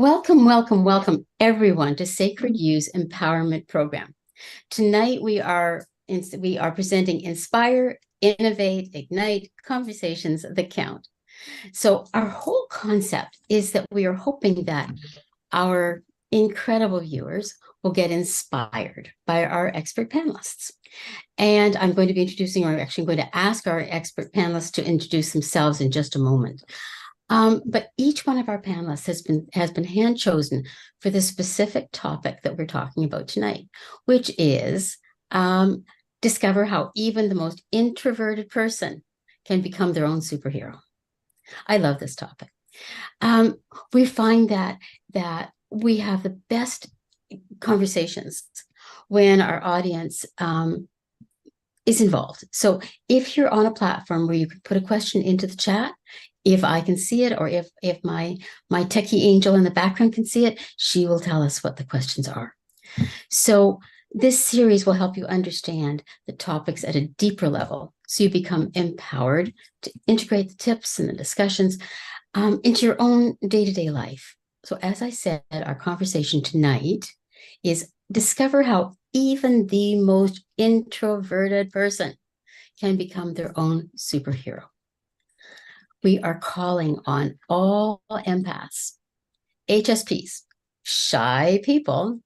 Welcome, welcome, welcome, everyone, to Sacred U's Empowerment Program. Tonight we are presenting Inspire, Innovate, Ignite Conversations that Count. So our whole concept is that we are hoping that our incredible viewers will get inspired by our expert panelists. And I'm going to be introducing, or actually going to ask our expert panelists to introduce themselves in just a moment. But each one of our panelists has been hand chosen for the specific topic that we're talking about tonight, which is discover how even the most introverted person can become their own superhero. I love this topic. We find that we have the best conversations when our audience is involved. So if you're on a platform where you can put a question into the chat, if I can see it, or if my techie angel in the background can see it, she will tell us what the questions are. So this series will help you understand the topics at a deeper level, so you become empowered to integrate the tips and the discussions into your own day-to-day life. So as I said, our conversation tonight is discover how even the most introverted person can become their own superhero. We are calling on all empaths, HSPs, shy people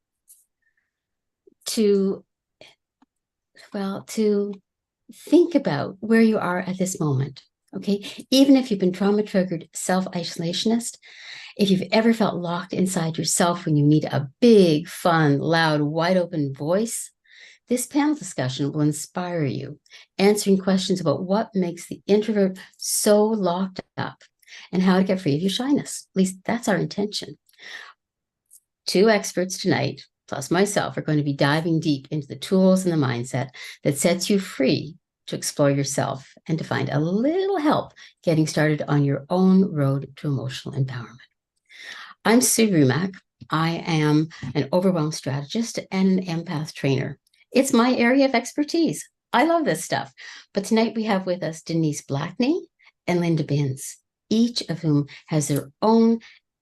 to think about where you are at this moment. Okay, even if you've been trauma-triggered self-isolationist, if you've ever felt locked inside yourself when you meet a big, fun, loud, wide-open voice, this panel discussion will inspire you, answering questions about what makes the introvert so locked up and how to get free of your shyness. At least that's our intention. Two experts tonight, plus myself, are going to be diving deep into the tools and the mindset that sets you free to explore yourself and to find a little help getting started on your own road to emotional empowerment. I'm Sue Rumack. I am an overwhelm strategist and an empath trainer. It's my area of expertise. I love this stuff. But tonight we have with us Denise Blacknet and Linda Binns, each of whom has their own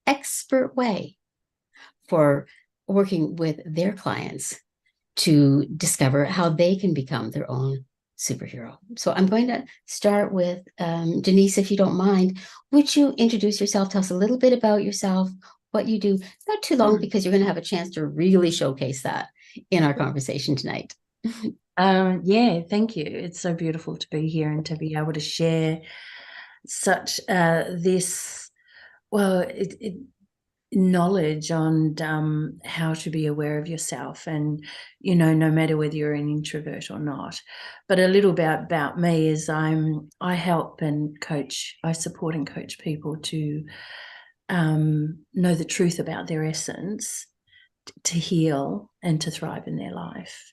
expert way for working with their clients to discover how they can become their own superhero. So I'm going to start with Denise, if you don't mind. Would you introduce yourself? Tell us a little bit about yourself, what you do. Not too long, because you're going to have a chance to really showcase that in our conversation tonight. Yeah, thank you. It's so beautiful to be here and to be able to share such knowledge on how to be aware of yourself, and no matter whether you're an introvert or not. But a little bit about me is I help and coach, I support and coach people to know the truth about their essence, to heal and to thrive in their life.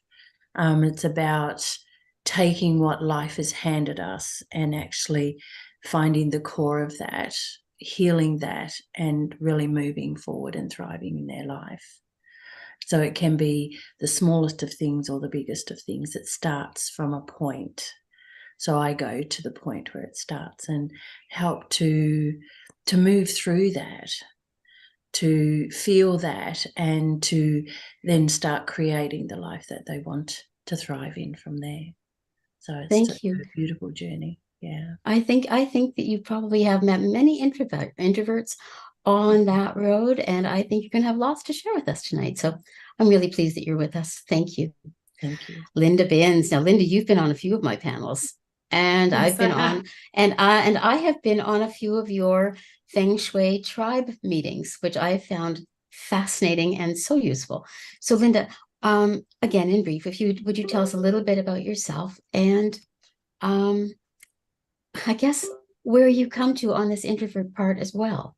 It's about taking what life has handed us and actually finding the core of that, healing that, and really moving forward and thriving in their life. So it can be the smallest of things or the biggest of things. It starts from a point. So I go to the point where it starts and help to move through that, to feel that, and to then start creating the life that they want to thrive in from there. So it's a beautiful journey. Yeah. I think that you probably have met many introverts on that road, and I think you're going to have lots to share with us tonight. So I'm really pleased that you're with us. Thank you. Thank you. Linda Binns. Now, Linda, you've been on a few of my panels, and yes, I've been on, and I have been on a few of your Feng Shui tribe meetings, which I found fascinating and so useful. So, Linda, again, in brief, would you tell us a little bit about yourself and I guess where you come to on this introvert part as well?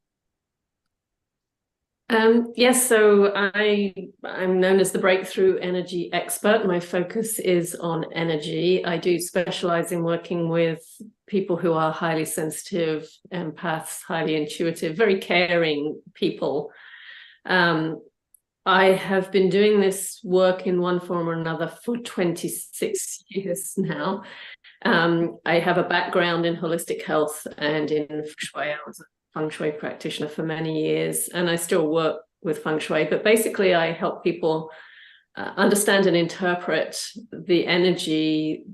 Yes, so I'm known as the breakthrough energy expert. My focus is on energy. I do specialize in working with people who are highly sensitive, empaths, highly intuitive, very caring people. I have been doing this work in one form or another for 26 years now. I have a background in holistic health and in Feng Shui. I was a feng shui practitioner for many years, and I still work with feng shui, but basically I help people understand and interpret the energy,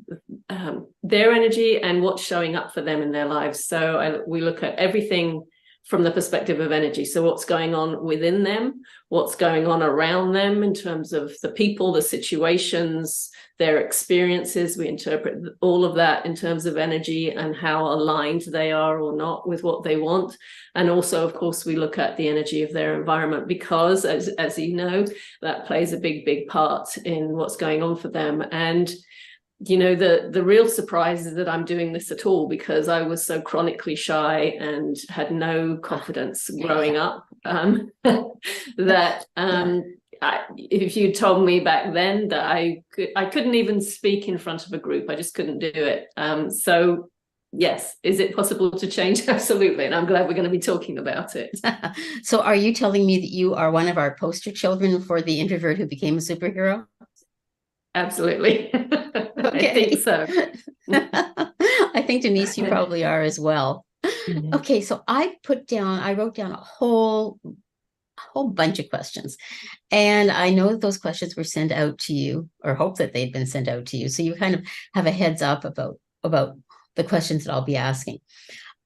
their energy, and what's showing up for them in their lives. So we look at everything from the perspective of energy. So what's going on within them, what's going on around them in terms of the people, the situations, their experiences. We interpret all of that in terms of energy and how aligned they are or not with what they want. And also, of course, we look at the energy of their environment, because as you know, that plays a big part in what's going on for them. And you know, the real surprise is that I'm doing this at all, because I was so chronically shy and had no confidence growing up, that if you told me back then that I couldn't even speak in front of a group, I just couldn't do it. So yes, is it possible to change? Absolutely, and I'm glad we're going to be talking about it. So are you telling me that you are one of our poster children for the introvert who became a superhero? Absolutely. Okay. I think so. I think, Denise, you probably are as well. Mhm. Okay, so I wrote down a whole bunch of questions, and I know that those questions were sent out to you, or hope that they'd been sent out to you, so you kind of have a heads up about the questions that I'll be asking.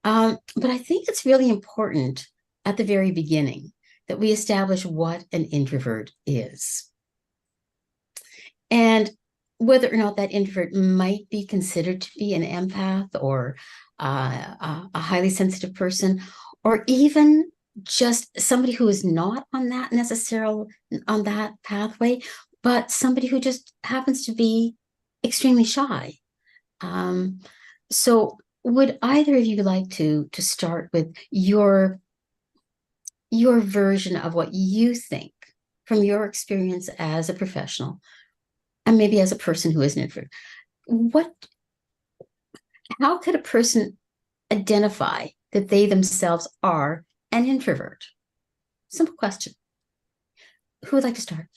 But I think it's really important at the very beginning that we establish what an introvert is, and whether or not that introvert might be considered to be an empath, or a highly sensitive person, or even just somebody who is not on that pathway, but somebody who just happens to be extremely shy. So would either of you like to start with your version of what you think from your experience as a professional, and maybe as a person who is an introvert? How could a person identify that they themselves are an introvert? Simple question. Who would like to start?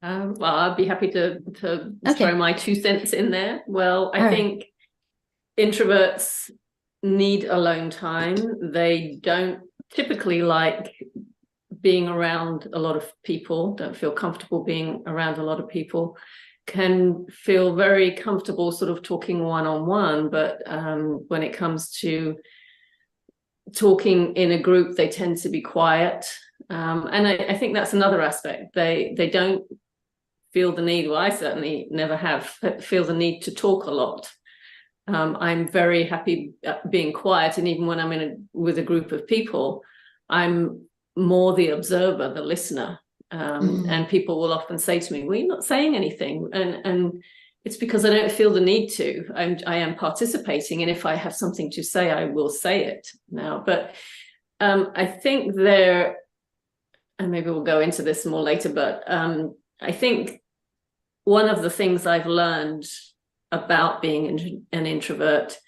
Well, I'd be happy to Okay. throw my 2 cents in there. Well, I All right. think introverts need alone time. They don't typically like being around a lot of people, don't feel comfortable being around a lot of people, can feel very comfortable sort of talking one-on-one, but when it comes to talking in a group, they tend to be quiet. And I think that's another aspect. They don't feel the need, well, I certainly never have, feel the need to talk a lot. I'm very happy being quiet, and even when I'm with a group of people, I'm more the observer, the listener. And people will often say to me, well, you're not saying anything, and it's because I don't feel the need to. I am participating, and if I have something to say, I will say it now. But I think there, and maybe we'll go into this more later, but I think one of the things I've learned about being an introvert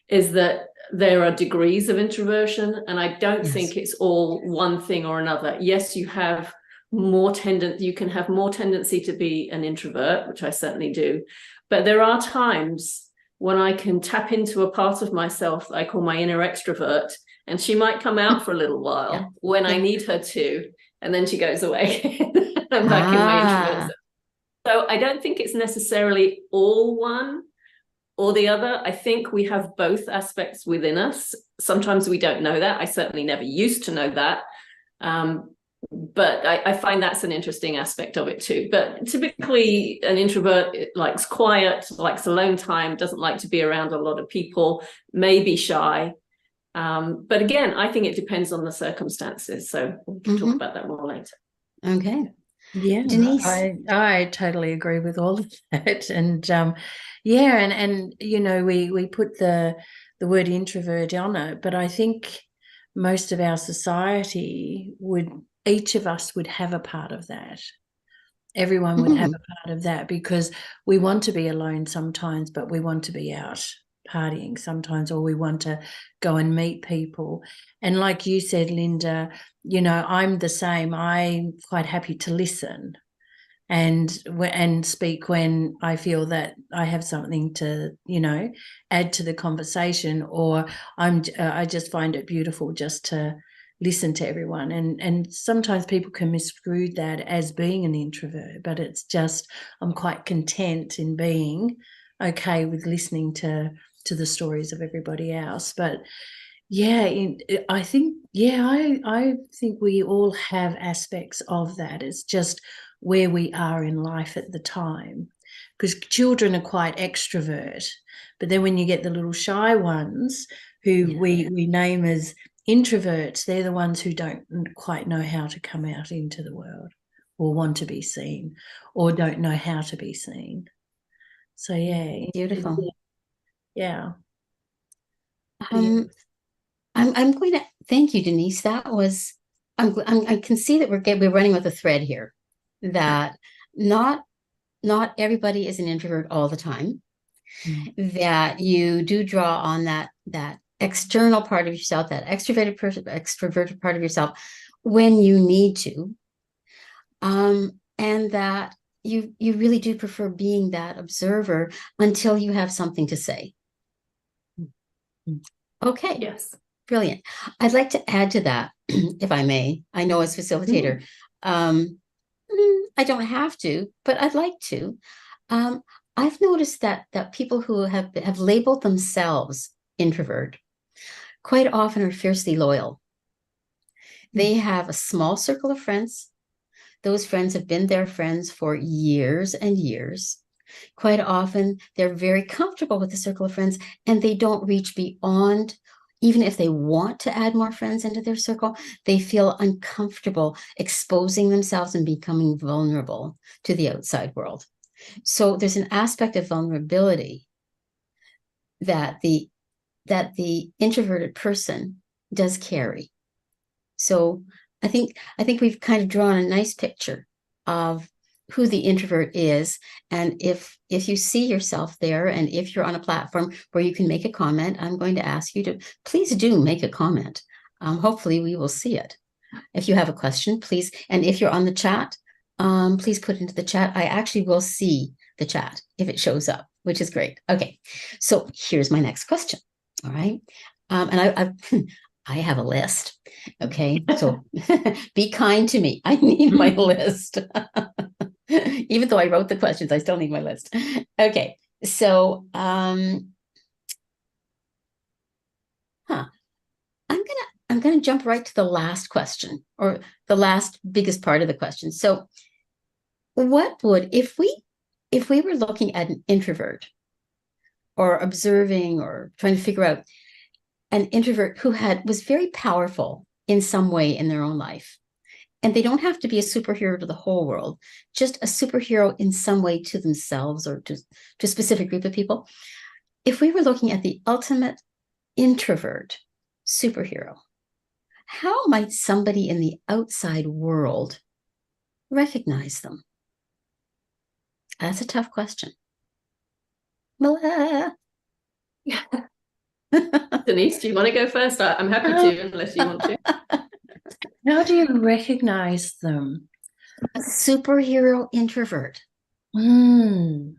is that there are degrees of introversion, and I don't think it's all one thing or another. Yes, you have you can have more tendency to be an introvert, which I certainly do, but there are times when I can tap into a part of myself I call my inner extrovert, and she might come out for a little while when I need her to, and then she goes away. I'm back in my introvert zone. So I don't think it's necessarily all one or the other. I think we have both aspects within us. Sometimes we don't know that. I certainly never used to know that. But I find that's an interesting aspect of it too. But typically an introvert likes quiet, likes alone time, doesn't like to be around a lot of people, may be shy. But again, I think it depends on the circumstances. So we can talk about that more later. Okay. Yeah, Denise? I totally agree with all of that. And and you know, we put the word introvert on it, but I think most of our society each of us would have a part of that. Everyone would have a part of that, because we want to be alone sometimes, but we want to be out partying sometimes, or we want to go and meet people. And like you said, Linda, you know, I'm the same. I'm quite happy to listen. and speak when I feel that I have something to, add to the conversation, or I just find it beautiful just to listen to everyone. And sometimes people can misconstrue that as being an introvert, but it's just I'm quite content in being okay with listening to the stories of everybody else. But I think we all have aspects of that. It's just where we are in life at the time, because children are quite extrovert, but then when you get the little shy ones who we name as introverts, they're the ones who don't quite know how to come out into the world or want to be seen or don't know how to be seen. So Beautiful. Yeah. I'm going to thank you, Denise. That was I can see that we're running with a thread here, that not everybody is an introvert all the time. That you do draw on that external part of yourself, that extroverted part of yourself when you need to, and that you really do prefer being that observer until you have something to say. Okay. Yes. Brilliant. I'd like to add to that, if I may. I know as facilitator, I don't have to, but I'd like to. I've noticed that people who have labeled themselves introvert quite often are fiercely loyal. They have a small circle of friends. Those friends have been their friends for years and years. Quite often, they're very comfortable with the circle of friends, and they don't reach beyond. Even if they want to add more friends into their circle, they feel uncomfortable exposing themselves and becoming vulnerable to the outside world. So there's an aspect of vulnerability that the introverted person does carry. So I think we've kind of drawn a nice picture of who the introvert is. And if you see yourself there, and if you're on a platform where you can make a comment, I'm going to ask you to please do make a comment. Hopefully we will see it. If you have a question, please. And if you're on the chat, please put it into the chat. I actually will see the chat if it shows up, which is great. Okay, so here's my next question. All right. And I have a list. Okay, so be kind to me. I need my list. Even though I wrote the questions, I still need my list. Okay, so I'm gonna jump right to the last question, or the last biggest part of the question. So what would, if we were looking at an introvert, or observing, or trying to figure out an introvert who was very powerful in some way in their own life, and they don't have to be a superhero to the whole world, just a superhero in some way to themselves or to a specific group of people. If we were looking at the ultimate introvert superhero, how might somebody in the outside world recognize them? That's a tough question. Denise, do you want to go first? I'm happy to, unless you want to. How do you recognize them? A superhero introvert. Well,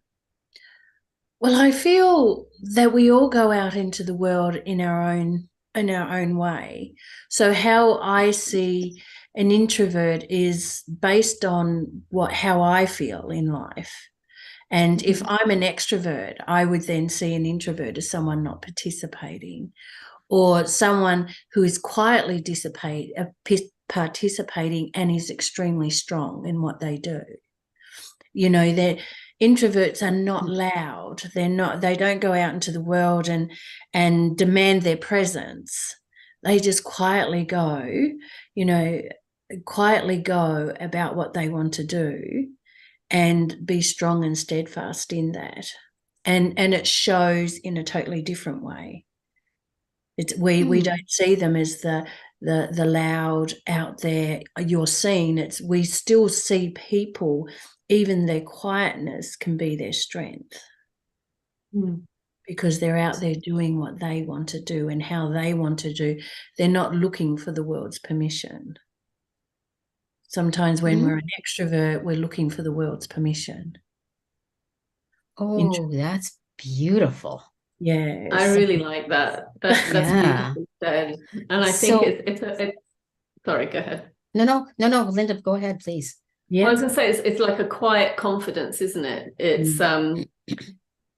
I feel that we all go out into the world in our own way. So how I see an introvert is based on how I feel in life. And if I'm an extrovert, I would then see an introvert as someone not participating, or someone who is quietly participating and is extremely strong in what they do. That introverts are not loud. They don't go out into the world and demand their presence. They just quietly go about what they want to do, and be strong and steadfast in that. And it shows in a totally different way. We don't see them as the loud out there, you're seen. We still see people, even their quietness can be their strength. Because they're out there doing what they want to do and how they want to do. They're not looking for the world's permission. Sometimes when we're an extrovert, we're looking for the world's permission. Oh, that's beautiful. Yeah. I really like that. That's Yeah. beautifully said. And I think So, sorry, go ahead. no, Linda, go ahead, please. Well, I Yeah. was gonna say it's like a quiet confidence, isn't it?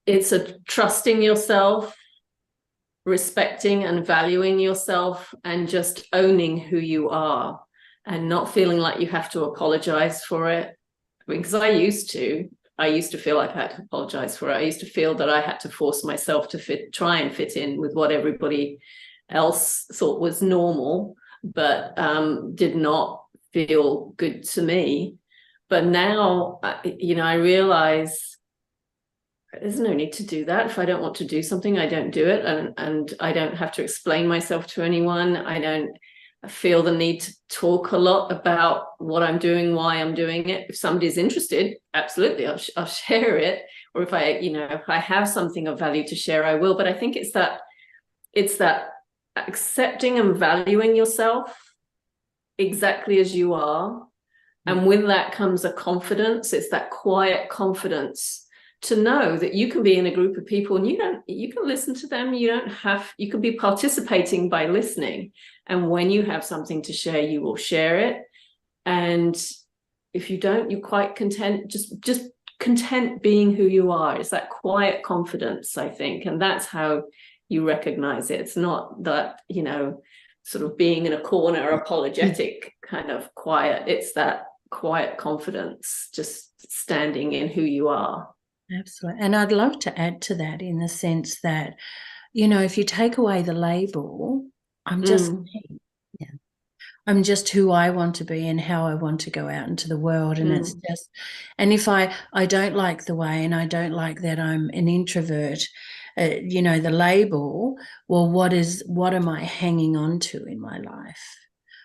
It's a trusting yourself, respecting and valuing yourself, and just owning who you are and not feeling like you have to apologize for it. Because I used to feel like I had to apologize for it. I used to feel that I had to force myself to try and fit in with what everybody else thought was normal, but did not feel good to me. But now, I realize there's no need to do that. If I don't want to do something, I don't do it. And I don't have to explain myself to anyone. I don't feel the need to talk a lot about what I'm doing, why I'm doing it. If somebody's interested, absolutely, I'll share it. Or if if I have something of value to share, I will. But I think it's that accepting and valuing yourself exactly as you are. And with that comes a confidence. It's that quiet confidence to know that you can be in a group of people and you can listen to them. You can be participating by listening. And when you have something to share, you will share it. And if you don't, you're quite content, just content being who you are. It's that quiet confidence, I think. And that's how you recognize it. It's not that, sort of being in a corner, apologetic kind of quiet. It's that quiet confidence, just standing in who you are. Absolutely. And I'd love to add to that in the sense that, if you take away the label, I'm just me. Yeah. I'm just who I want to be and how I want to go out into the world. And it's just, and if I don't like the way, and I don't like that I'm an introvert, the label, well, what am I hanging on to in my life?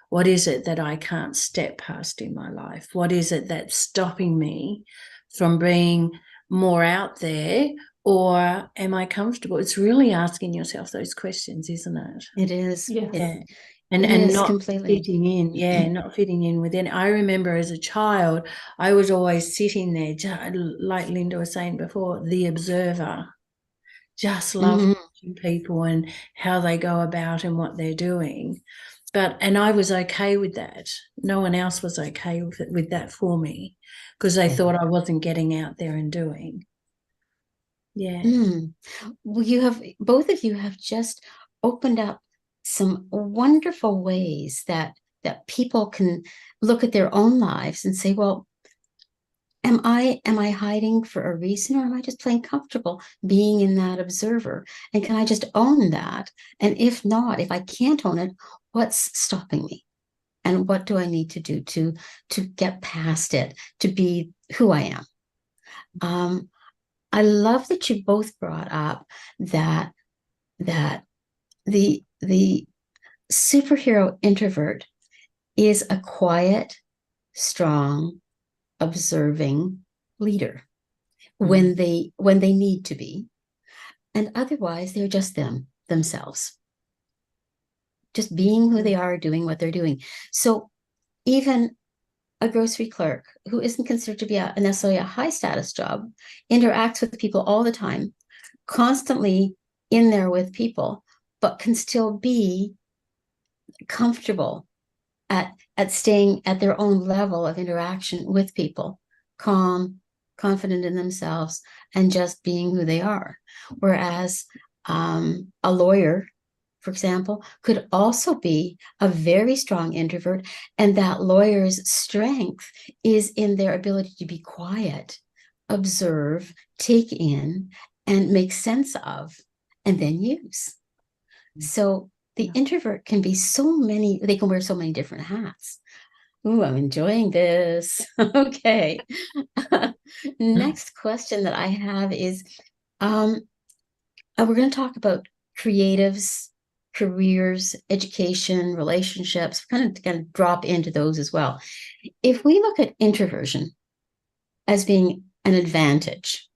What is it that I can't step past in my life? What is it that's stopping me from being more out there, or am I comfortable? It's really asking yourself those questions, isn't it? It is. Yeah. And not completely fitting in, not fitting in within. I remember as a child, I was always sitting there, like Linda was saying before, the observer. Just love watching people and how they go about and what they're doing. And I was okay with that. No one else was okay with that for me, because they thought I wasn't getting out there and doing. Yeah. Well, both of you have just opened up some wonderful ways that people can look at their own lives and say, well, am I hiding for a reason, or am I just plain comfortable being in that observer? And can I just own that? And if not, if I can't own it, what's stopping me? And what do I need to do to get past it, to be who I am? I love that you both brought up that the superhero introvert is a quiet, strong, observing leader when they need to be, and otherwise they're just themselves, just being who they are, doing what they're doing. So even a grocery clerk who isn't considered to be necessarily a high status job interacts with people all the time, constantly in there with people, but can still be comfortable at staying at their own level of interaction with people, calm, confident in themselves, and just being who they are. Whereas a lawyer, for example, could also be a very strong introvert, and that lawyer's strength is in their ability to be quiet, observe, take in, and make sense of, and then use. So the introvert can be they can wear so many different hats. Ooh, I'm enjoying this. Okay. Next question that I have is, we're going to talk about creatives, careers, education, relationships. We're kind of drop into those as well. If we look at introversion as being an advantage,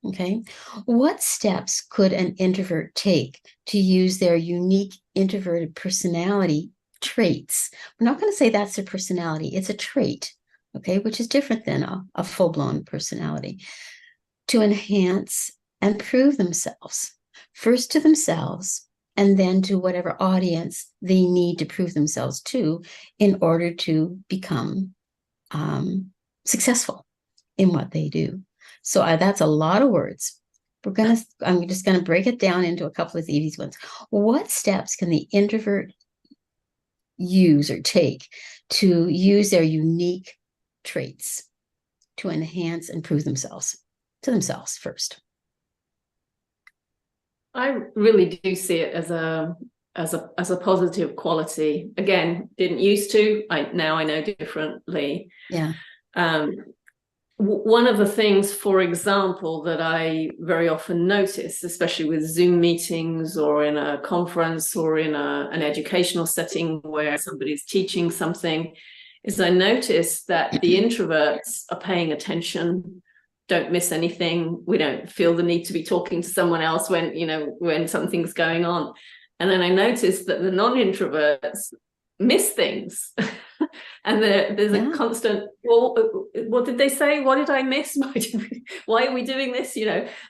okay, what steps could an introvert take to use their unique introverted personality traits. We're not going to say that's their personality. It's a trait, okay, which is different than a full-blown personality, to enhance and prove themselves, first to themselves, and then to whatever audience they need to prove themselves to in order to become successful in what they do. So that's a lot of words. I'm just gonna break it down into a couple of easy ones. What steps can the introvert use or take to use their unique traits to enhance and prove themselves to themselves first? I really do see it as a positive quality. Again, didn't used to. Now I know differently. Yeah. One of the things, for example, that I very often notice, especially with Zoom meetings or in a conference or in an educational setting where somebody's teaching something, is I notice that the introverts are paying attention, don't miss anything. We don't feel the need to be talking to someone else when something's going on. And then I noticed that the non-introverts miss things. And there's a constant, well, what did they say? What did I miss? Why are we doing this?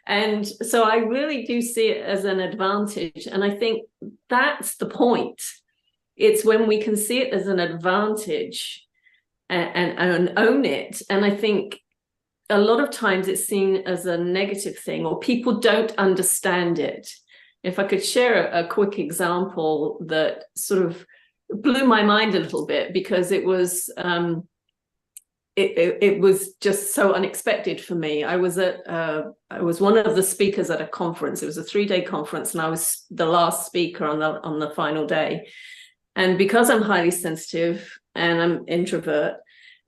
And so I really do see it as an advantage. And I think that's the point. It's when we can see it as an advantage and own it. And I think a lot of times it's seen as a negative thing, or people don't understand it. If I could share a quick example that sort of blew my mind a little bit, because it was it was just so unexpected for me. I was one of the speakers at a conference. It was a 3-day conference, and I was the last speaker on the final day. And because I'm highly sensitive and I'm introvert,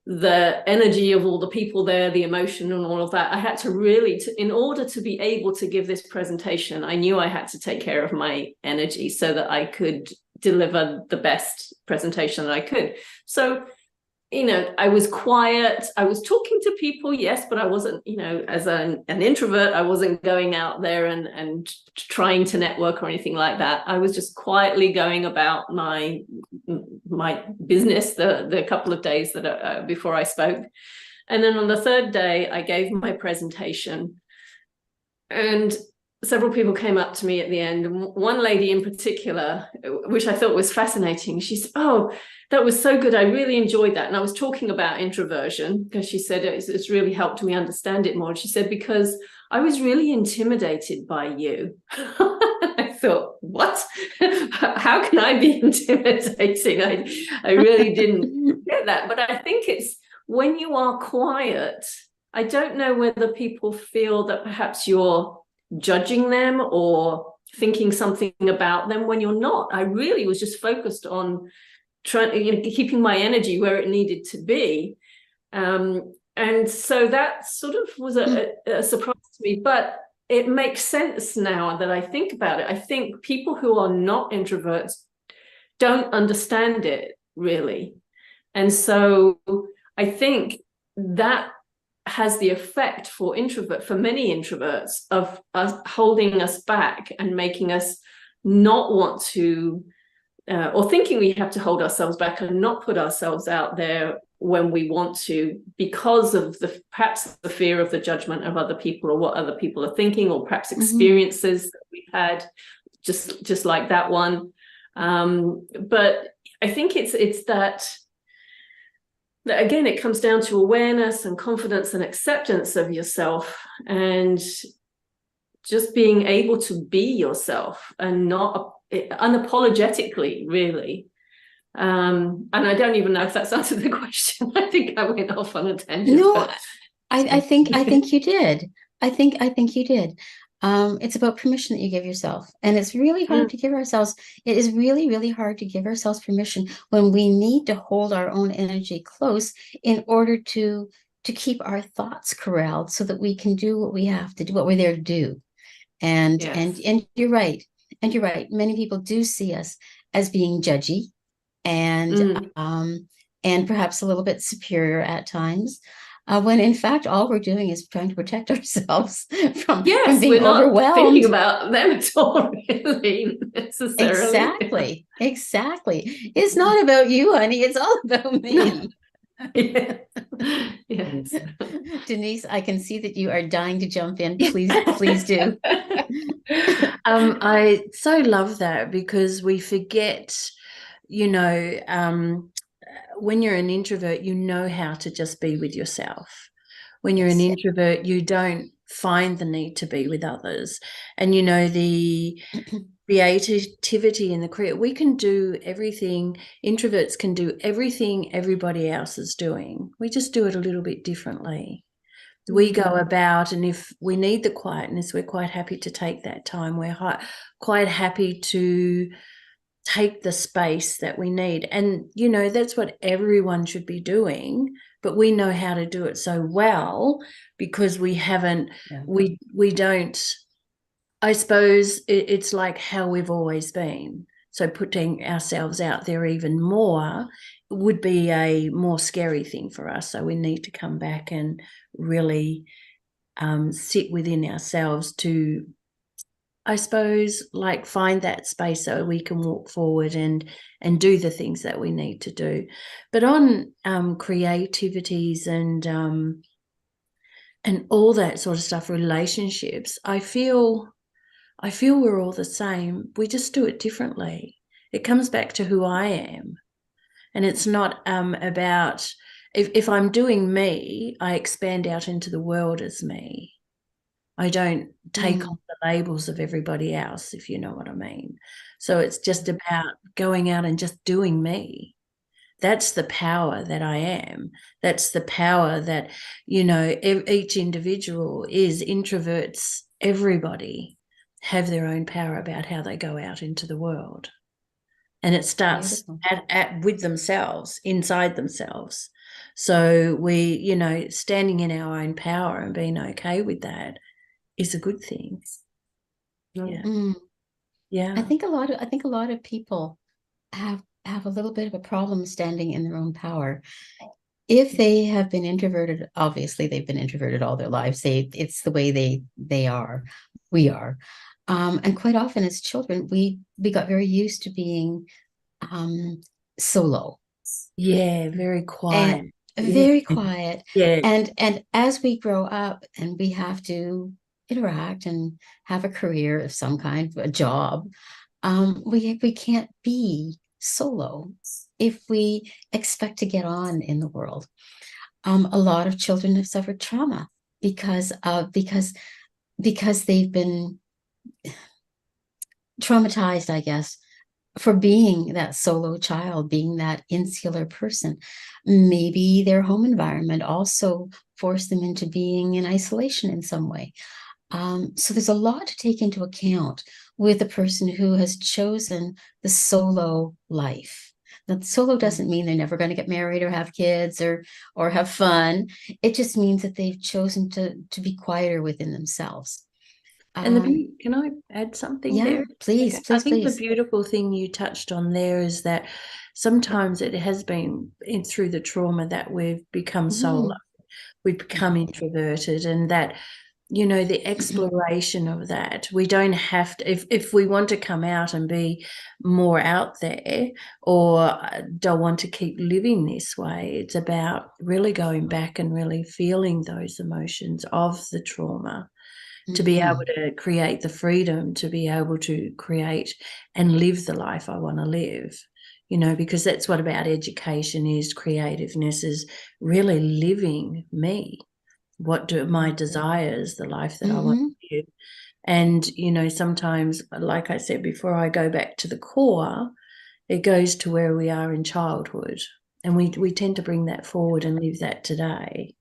the energy of all the people there, the emotion and all of that, I had to really, in order to be able to give this presentation, I knew I had to take care of my energy so that I could deliver the best presentation that I could. So, I was quiet. I was talking to people, yes, but I wasn't, as an introvert, I wasn't going out there and trying to network or anything like that. I was just quietly going about my business the couple of days that before I spoke. And then on the 3rd day, I gave my presentation, and several people came up to me at the end. And one lady in particular, which I thought was fascinating, she said, "Oh, that was so good. I really enjoyed that." And I was talking about introversion, because she said it's really helped me understand it more. And she said, "Because I was really intimidated by you." I thought, what? How can I be intimidating? I really didn't get that. But I think it's when you are quiet, I don't know whether people feel that perhaps you're judging them or thinking something about them when you're not. I really was just focused on keeping my energy where it needed to be. And so that sort of was a surprise to me, but it makes sense now that I think about it. I think people who are not introverts don't understand it really. And so I think that has the effect for many introverts of us holding us back and making us not want to, or thinking we have to hold ourselves back and not put ourselves out there when we want to, because of perhaps the fear of the judgment of other people, or what other people are thinking, or perhaps experiences that we've had, just like that one. But I think it's that again, it comes down to awareness and confidence and acceptance of yourself, and just being able to be yourself and not unapologetically, really. And I don't even know if that's answered the question. I think I went off on a tangent. No, I think you did. I think you did. It's about permission that you give yourself. And it's really hard to give ourselves, it is really, really hard to give ourselves permission when we need to hold our own energy close in order to keep our thoughts corralled so that we can do what we have to do, what we're there to do. And you're right. And you're right. Many people do see us as being judgy and perhaps a little bit superior at times. when in fact all we're doing is trying to protect ourselves from Yes, being we're not overwhelmed. thinking about them at all, really, necessarily. Exactly. It's not about you, honey. It's all about me. Yes. Yes. Denise, I can see that you are dying to jump in. Please do. I so love that, because we forget, when you're an introvert, you know how to just be with yourself. When you're an introvert, you don't find the need to be with others. And, the creativity and we can do everything. Introverts can do everything everybody else is doing. We just do it a little bit differently. We go about, and if we need the quietness, we're quite happy to take that time. We're quite happy to take the space that we need. And, that's what everyone should be doing, but we know how to do it so well because we haven't, we don't, I suppose it's like how we've always been. So putting ourselves out there even more would be a more scary thing for us. So we need to come back and really sit within ourselves to, I suppose, like find that space so we can walk forward and do the things that we need to do. But on creativities and all that sort of stuff, relationships, I feel we're all the same. We just do it differently. It comes back to who I am. And it's not about, if I'm doing me, I expand out into the world as me. I don't take on the labels of everybody else, if you know what I mean. So it's just about going out and just doing me. That's the power that I am. That's the power that, each individual is. Introverts, everybody have their own power about how they go out into the world. And it starts with themselves, inside themselves. So we, standing in our own power and being okay with that is a good thing. Yeah. I think a lot of people have a little bit of a problem standing in their own power. If they have been introverted, obviously they've been introverted all their lives. It's the way they are. We are. And quite often as children, we got very used to being solo. Yeah, very quiet. Very quiet. Yeah. And as we grow up and we have to interact and have a career of some kind, a job, we can't be solo if we expect to get on in the world. A lot of children have suffered trauma because they've been traumatized, I guess, for being that solo child, being that insular person. Maybe their home environment also forced them into being in isolation in some way. So there's a lot to take into account with a person who has chosen the solo life. Now, solo doesn't mean they're never going to get married or have kids or have fun. It just means that they've chosen to be quieter within themselves. And can I add something there? Please. I think the beautiful thing you touched on there is that sometimes it has been through the trauma that we've become solo, we've become introverted, and that, the exploration of that, we don't have to, if we want to come out and be more out there or don't want to keep living this way, it's about really going back and really feeling those emotions of the trauma. To be able to create the freedom, to be able to create and live the life I want to live, because that's what about education is. Creativeness is really living me. What do my desires, the life that I want to live. And, sometimes, like I said before, I go back to the core, it goes to where we are in childhood. And we tend to bring that forward and live that today.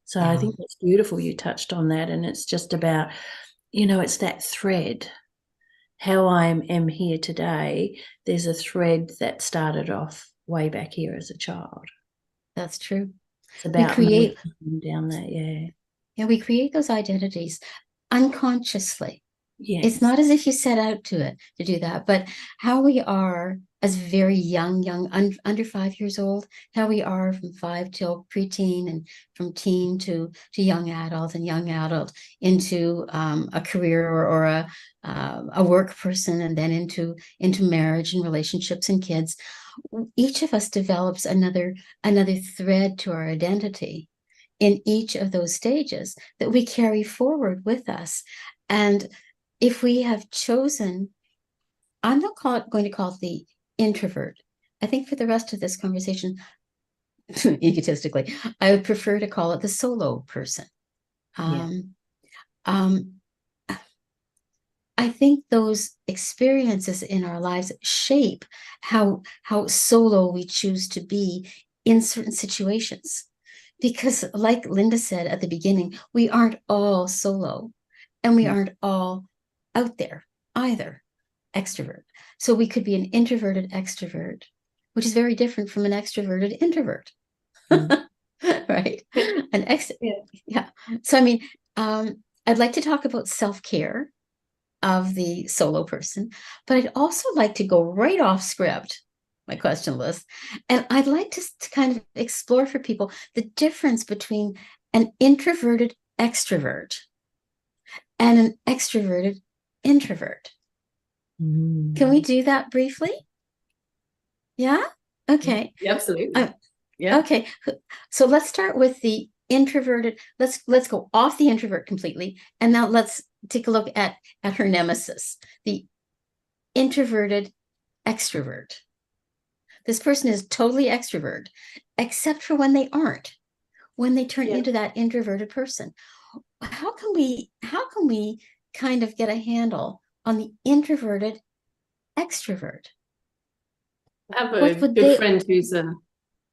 So I think it's beautiful you touched on that. And it's just about, it's that thread. How I am here today, there's a thread that started off way back here as a child. That's true. It's about create down there, Yeah, we create those identities unconsciously. Yes. It's not as if you set out to do that, but how we are as very young, under 5 years old, how we are from 5 till preteen, and from teen to young adult, and young adult into a career or a work person, and then into marriage and relationships and kids. Each of us develops another thread to our identity in each of those stages that we carry forward with us. And if we have chosen, I'm not going to call it the introvert. I think for the rest of this conversation, egotistically, I would prefer to call it the solo person. I think those experiences in our lives shape how solo we choose to be in certain situations. Because like Linda said at the beginning, we aren't all solo, and we aren't all out there either, extrovert. So we could be an introverted extrovert, which is very different from an extroverted introvert. Right? Yeah. So I mean, I'd like to talk about self-care of the solo person, but I'd also like to go right off script, my question list, and I'd like to kind of explore for people the difference between an introverted extrovert and an extroverted introvert. Can we do that briefly? Yeah. Okay. Yeah, absolutely. Yeah. Okay. So let's start with the introverted. Let's go off the introvert completely, and now let's take a look at her nemesis, the introverted extrovert. This person is totally extrovert, except for when they aren't, when they turn into that introverted person. How can we kind of get a handle on the introverted extrovert? I have a good friend who's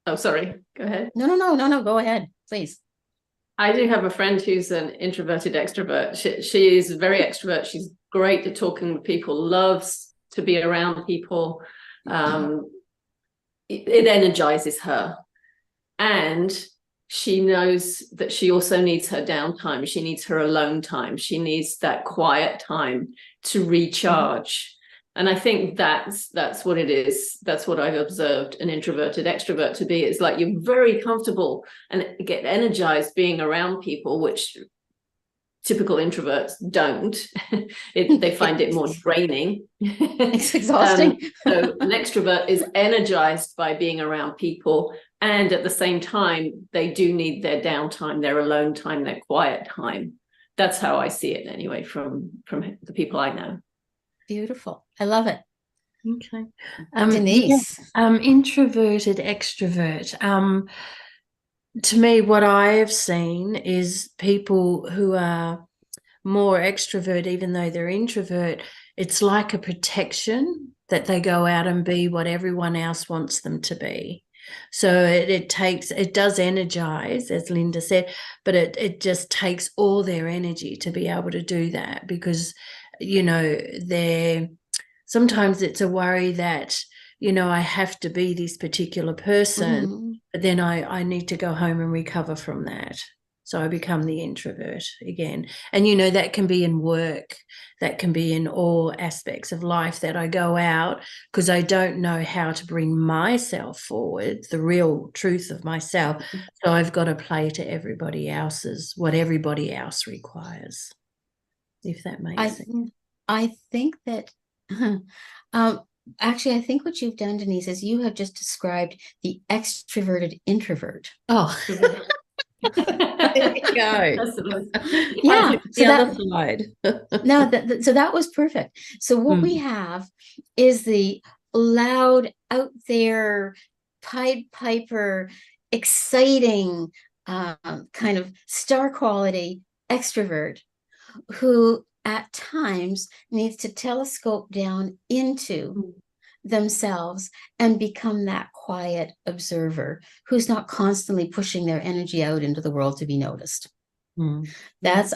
oh, sorry, go ahead. No, go ahead, please. I do have a friend who's an introverted extrovert. She is very extrovert. She's great at talking with people, loves to be around people. It energizes her. And she knows that she also needs her downtime. She needs her alone time. She needs that quiet time to recharge. And I think that's what it is. That's what I've observed an introverted extrovert to be. It's like you're very comfortable and get energized being around people, which typical introverts don't. They find it more draining. It's exhausting. So an extrovert is energized by being around people, and at the same time, they do need their downtime, their alone time, their quiet time. That's how I see it anyway from the people I know. Beautiful. I love it. Okay. Denise. Introverted extrovert. To me, what I have seen is people who are more extrovert, even though they're introvert, it's like a protection that they go out and be what everyone else wants them to be. So it does energize, as Linda said, but it just takes all their energy to be able to do that, because, you know, sometimes it's a worry that, you know, I have to be this particular person, but then I need to go home and recover from that. So I become the introvert again. And, you know, that can be in work, that can be in all aspects of life, that I go out because I don't know how to bring myself forward, the real truth of myself. So I've got to play to everybody else's, what everybody else requires, if that makes sense. I think that, actually, I think what you've done, Denise, is you have just described the extroverted introvert. Oh, there we go. Yeah. The other side. No, so that was perfect. So what we have is the loud, out there, Pied Piper, exciting, kind of star quality extrovert who at times needs to telescope down into themselves and become that quiet observer who's not constantly pushing their energy out into the world to be noticed. That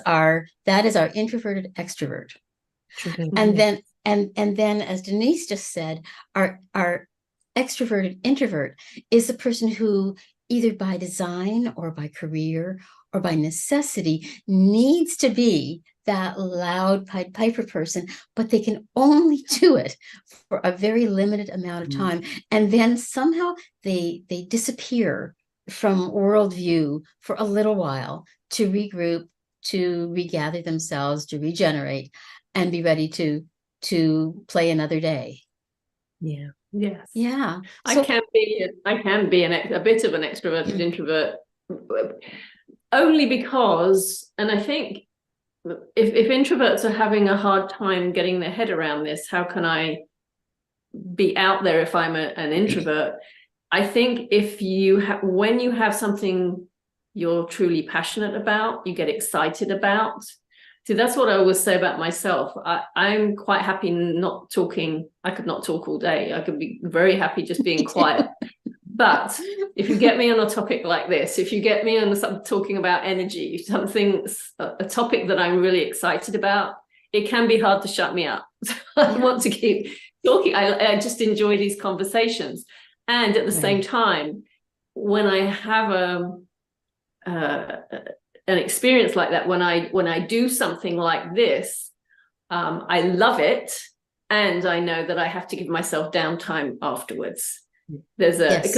is our introverted extrovert. And then as Denise just said, our extroverted introvert is the person who, either by design or by career or by necessity, needs to be that loud Pied Piper person, but they can only do it for a very limited amount of time. And then somehow they disappear from worldview for a little while to regroup, to regather themselves, to regenerate, and be ready to play another day. Yeah. Yes. Yeah. I can be a bit of an extroverted introvert, only because, and I think if introverts are having a hard time getting their head around this, how can I be out there if I'm an introvert? I think if you when you have something you're truly passionate about, you get excited about. See, that's what I always say about myself. I'm quite happy not talking. I could not talk all day. I could be very happy just being quiet. But if you get me on a topic like this, if you get me on talking about energy, a topic that I'm really excited about, it can be hard to shut me up. I want to keep talking. I just enjoy these conversations. And at the same time, when I have an experience like that, when I do something like this, I love it, and I know that I have to give myself downtime afterwards. There's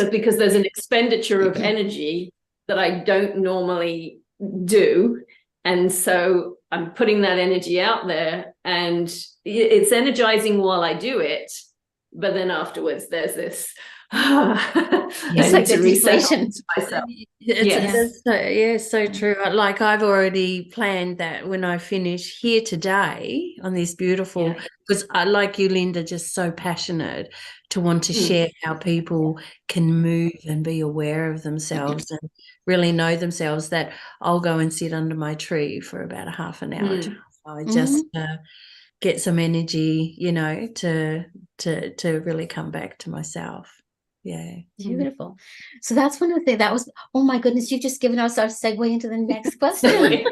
because there's an expenditure of energy that I don't normally do, and so I'm putting that energy out there, and it's energizing while I do it, but then afterwards there's this it's like the deflation. It's so true. Like, I've already planned that when I finish here today on this beautiful, because I, like you, Linda, just so passionate to want to share how people can move and be aware of themselves and really know themselves, that I'll go and sit under my tree for about a half an hour. I just get some energy, you know, to really come back to myself. Yeah. Beautiful. So that's one of the things that was, oh my goodness, you've just given us our segue into the next question.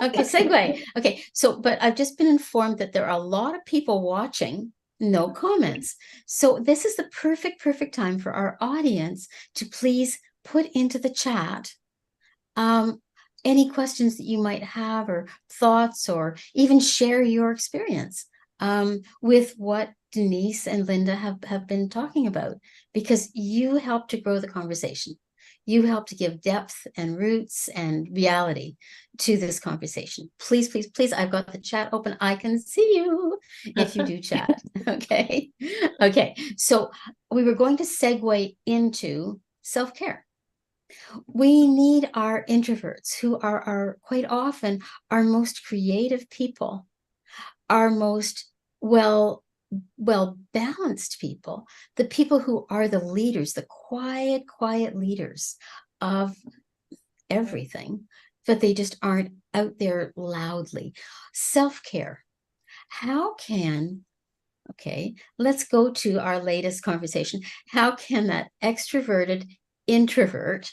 Okay, segue. Okay, so, but I've just been informed that there are a lot of people watching, no comments. So this is the perfect time for our audience to please put into the chat any questions that you might have, or thoughts, or even share your experience with what Denise and Linda have been talking about, because you help to grow the conversation. You help to give depth and roots and reality to this conversation. Please, please, please, I've got the chat open. I can see you if you do chat. Okay. Okay. So we were going to segue into self-care. We need our introverts, who are quite often our most creative people, our most well balanced people, the people who are the leaders, the quiet leaders of everything, but they just aren't out there loudly. Self-care. How can, okay, let's go to our latest conversation. How can that extroverted introvert,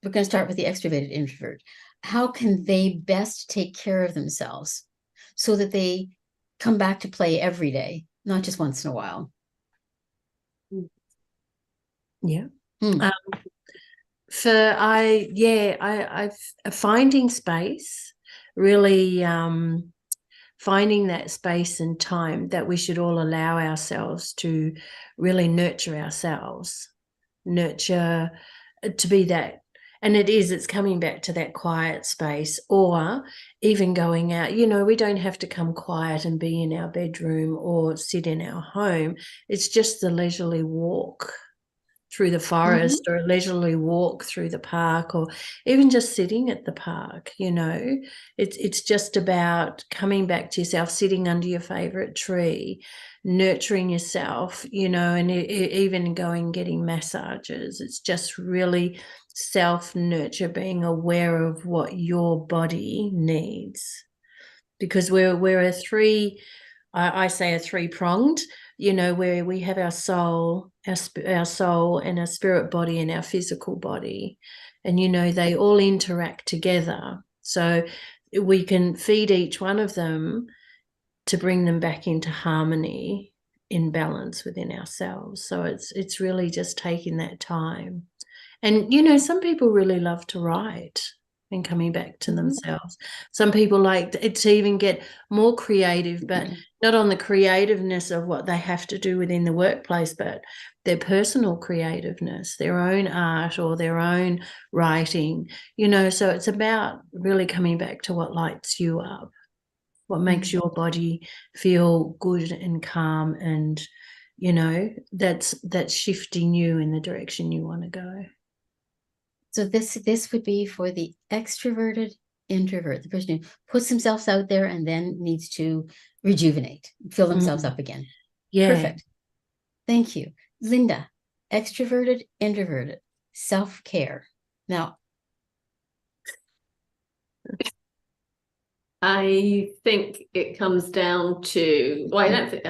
we're going to start with the extroverted introvert, how can they best take care of themselves so that they come back to play every day, not just once in a while? Yeah. I finding space, really finding that space and time that we should all allow ourselves to really nurture ourselves, nurture to be that. And it's coming back to that quiet space, or even going out. You know, we don't have to come quiet and be in our bedroom or sit in our home. It's just the leisurely walk through the forest, or a leisurely walk through the park, or even just sitting at the park. You know, it's just about coming back to yourself, sitting under your favorite tree, nurturing yourself, you know, and even going getting massages. It's just really self-nurture, being aware of what your body needs, because we're a three, I say a three-pronged, you know, where we have our soul and our spirit body and our physical body, and, you know, they all interact together, so we can feed each one of them to bring them back into harmony, in balance within ourselves. So it's really just taking that time. And, you know, some people really love to write. and coming back to themselves. Some people like it to even get more creative, but not on the creativeness of what they have to do within the workplace, but their personal creativeness, their own art or their own writing, you know. So it's about really coming back to what lights you up, what makes your body feel good and calm, and, you know, that's shifting you in the direction you want to go. So this would be for the extroverted introvert, the person who puts themselves out there and then needs to rejuvenate, fill themselves up again. Yeah. Perfect. Thank you. Linda, extroverted, introverted, self-care. Now, I think it comes down to, well, I don't think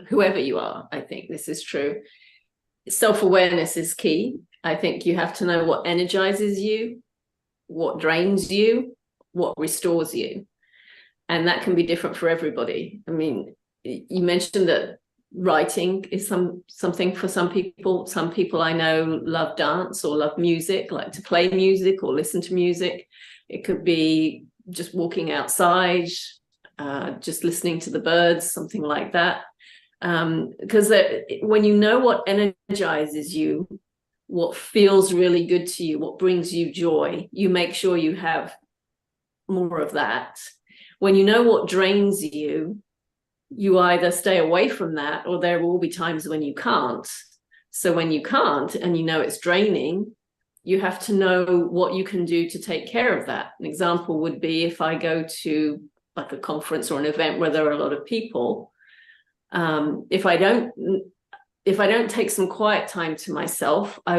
whoever you are, I think this is true. Self-awareness is key. I think you have to know what energizes you, what drains you, what restores you. And that can be different for everybody. I mean, you mentioned that writing is something for some people. Some people I know love dance or love music, like to play music or listen to music. It could be just walking outside, just listening to the birds, something like that. Because when you know what energizes you, what feels really good to you, what brings you joy, you make sure you have more of that. When you know what drains you, you either stay away from that, or there will be times when you can't. So when you can't, and you know it's draining, you have to know what you can do to take care of that. An example would be if I go to like a conference or an event where there are a lot of people, if I don't take some quiet time to myself, I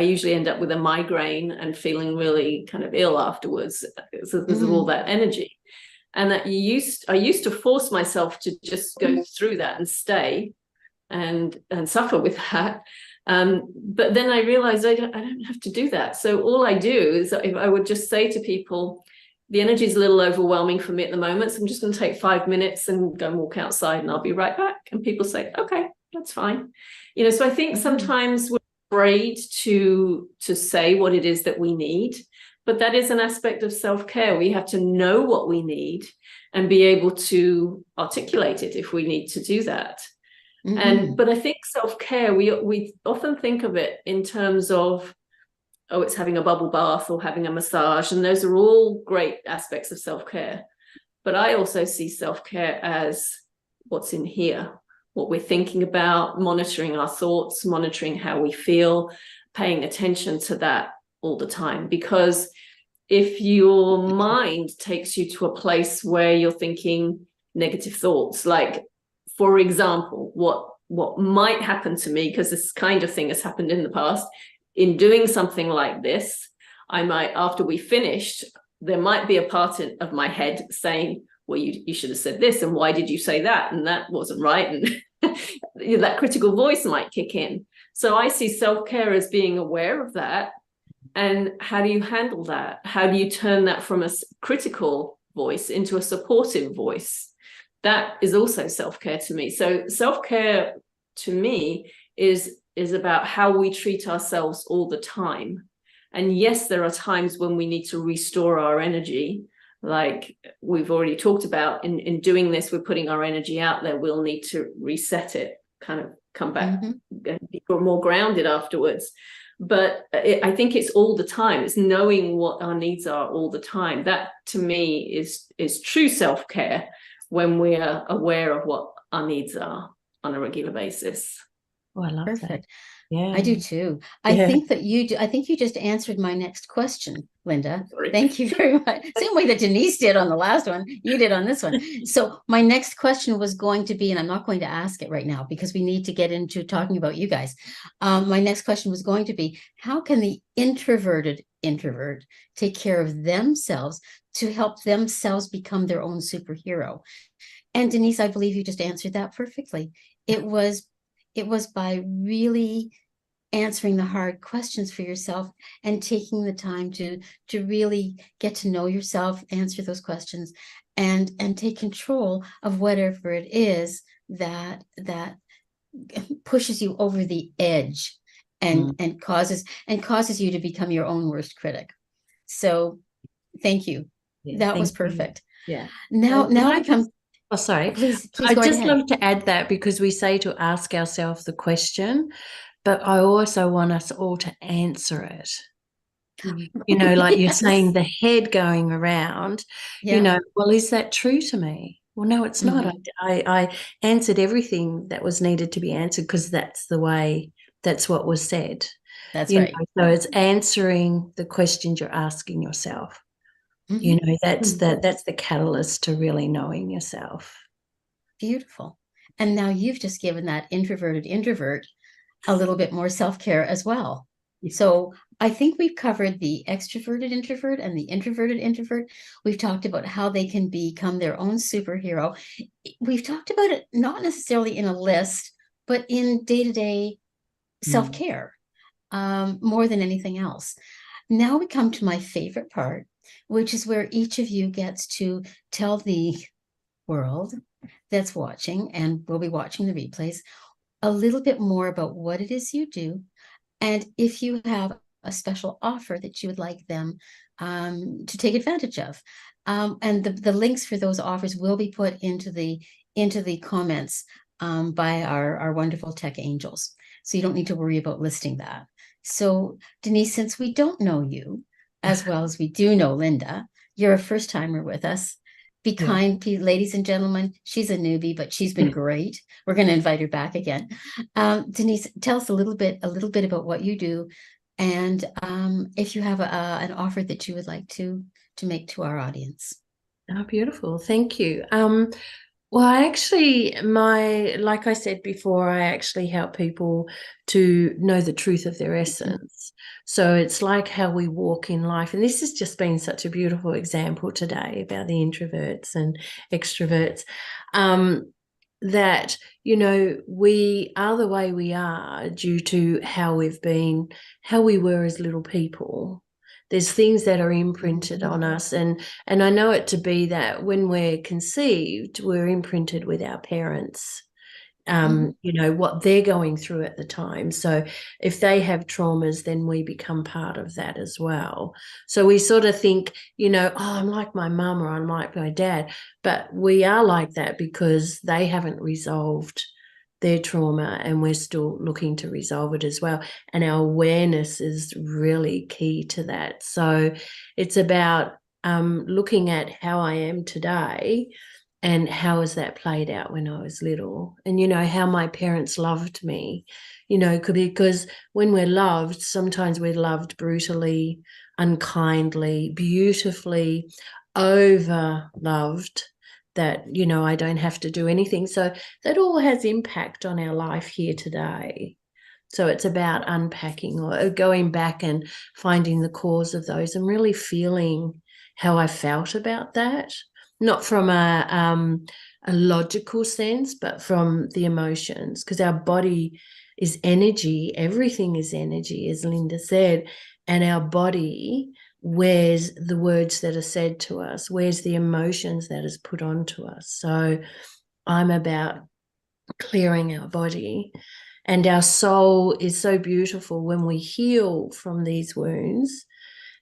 usually end up with a migraine and feeling really kind of ill afterwards because of all that energy. And that I used to force myself to just go through that and stay and suffer with that. But then I realized I don't have to do that. So all I do is, if I would just say to people, the energy is a little overwhelming for me at the moment, so I'm just going to take 5 minutes and go and walk outside and I'll be right back. And people say, okay, that's fine. You know, so I think sometimes we're afraid to say what it is that we need, but that is an aspect of self-care. We have to know what we need and be able to articulate it if we need to do that. But I think self-care, we often think of it in terms of, oh, it's having a bubble bath or having a massage, and those are all great aspects of self-care. But I also see self-care as what's in here, what we're thinking about, monitoring our thoughts, monitoring how we feel, paying attention to that all the time. Because if your mind takes you to a place where you're thinking negative thoughts, like, for example, what might happen to me, because this kind of thing has happened in the past, in doing something like this, I might, after we finished, there might be a part of my head saying, well, you should have said this, and why did you say that? And that wasn't right. And that critical voice might kick in. So I see self-care as being aware of that. And how do you handle that? How do you turn that from a critical voice into a supportive voice? That is also self-care to me. So self-care to me is about how we treat ourselves all the time. And yes, there are times when we need to restore our energy. Like we've already talked about, in doing this, we're putting our energy out there. We'll need to reset it, kind of come back and be more grounded afterwards. But I think it's all the time. It's knowing what our needs are all the time. That to me is true self-care, when we are aware of what our needs are on a regular basis. Oh, I love that. Yeah, I do too. I think that you do. I think you just answered my next question, Linda. Sorry. Thank you very much. Same way that Denise did on the last one, you did on this one. So my next question was going to be, and I'm not going to ask it right now because we need to get into talking about you guys. My next question was going to be, how can the introverted introvert take care of themselves to help themselves become their own superhero? And Denise, I believe you just answered that perfectly. It was by really answering the hard questions for yourself and taking the time to really get to know yourself, answer those questions, and take control of whatever it is that pushes you over the edge and causes you to become your own worst critic. So thank you. Yeah, That was thank you. perfect. Yeah. Now I we come. Oh, sorry. Please I go just ahead. love to add that, because we say to ask ourselves the question, but I also want us all to answer it. You know, like you're saying, the head going around, Yeah. well, is that true to me? Well, no, it's not. Mhm. I answered everything that was needed to be answered, because that's what was said. That's right. So it's answering the questions you're asking yourself. Mhm. That's the catalyst to really knowing yourself. Beautiful. And now you've just given that introverted introvert a little bit more self-care as well. So I think we've covered the extroverted introvert and the introverted introvert. We've talked about how they can become their own superhero. We've talked about it not necessarily in a list, but in day-to-day self-care, more than anything else. Now we come to my favorite part, which is where each of you gets to tell the world that's watching and will be watching the replays a little bit more about what it is you do, and if you have a special offer that you would like them to take advantage of. And the links for those offers will be put into the comments by our wonderful tech angels. So you don't need to worry about listing that. So Denise, since we don't know you as well as we do know Linda, you're a first timer with us. Be kind, ladies and gentlemen. She's a newbie, but she's been great. We're going to invite her back again. Denise, tell us a little bit about what you do, and if you have an offer that you would like to make to our audience. Oh, beautiful. Thank you. Well, like I said before, I actually help people to know the truth of their essence. So it's like how we walk in life. And this has just been such a beautiful example today about the introverts and extroverts, that, we are the way we are due to how we were as little people. There's things that are imprinted on us, and I know it to be that when we're conceived, we're imprinted with our parents, what they're going through at the time. So if they have traumas, then we become part of that as well. So we sort of think, oh, I'm like my mum or I'm like my dad, but we are like that because they haven't resolved their trauma, and we're still looking to resolve it as well. And our awareness is really key to that. So it's about looking at how I am today and how has that played out when I was little, and how my parents loved me, because when we're loved, sometimes we're loved brutally, unkindly, beautifully, over loved, that I don't have to do anything. So that all has impact on our life here today. So it's about unpacking or going back and finding the cause of those and really feeling how I felt about that, not from a logical sense, but from the emotions, because our body is energy. Everything is energy, as Linda said, and our body wears the words that are said to us, wears the emotions that is put onto us. So I'm about clearing our body, and our soul is so beautiful when we heal from these wounds,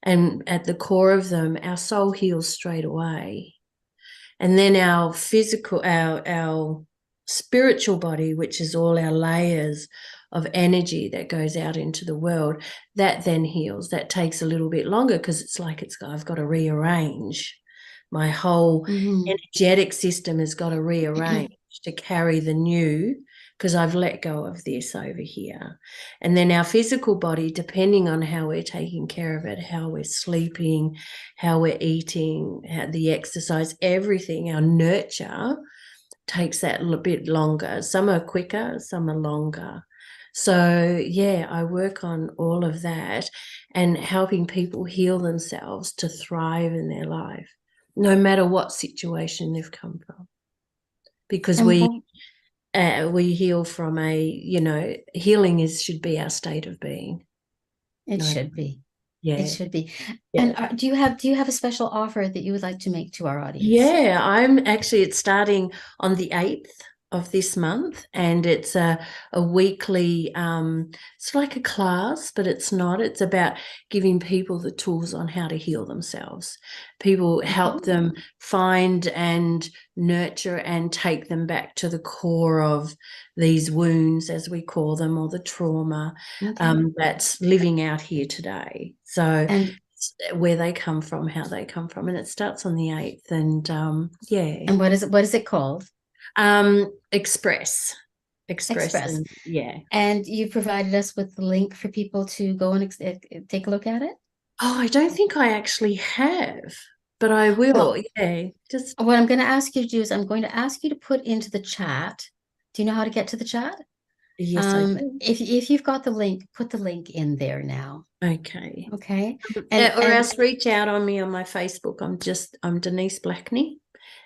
and at the core of them, our soul heals straight away. And then our spiritual body, which is all our layers of energy that goes out into the world, that then heals. That takes a little bit longer because it's like I've got to rearrange. My whole energetic system has got to rearrange to carry the new, because I've let go of this over here. And then our physical body, depending on how we're taking care of it, how we're sleeping, how we're eating, the exercise, everything, our nurture takes that a little bit longer. Some are quicker, some are longer. So, yeah, I work on all of that and helping people heal themselves to thrive in their life, no matter what situation they've come from. Because we heal from healing should be our state of being. It should be. Yeah. It should be. Yeah. And do you have a special offer that you would like to make to our audience? Yeah, it's starting on the 8th of this month, and it's a weekly, it's like a class, but it's not. It's about giving people the tools on how to heal themselves. People help them find and nurture and take them back to the core of these wounds, as we call them, or the trauma that's living out here today. So And where they come from, how they come from, and it starts on the 8th. And and what is it called? Express. And, yeah. And you provided us with the link for people to go and take a look at it. Oh, I don't think I actually have, but I will. Well, yeah. Just what I'm going to ask you to do is I'm going to ask you to put into the chat. Do you know how to get to the chat? yes, I do. If you've got the link, put the link in there now. Okay. Okay. Or else reach out on me on my Facebook. I'm Denise Blacknet.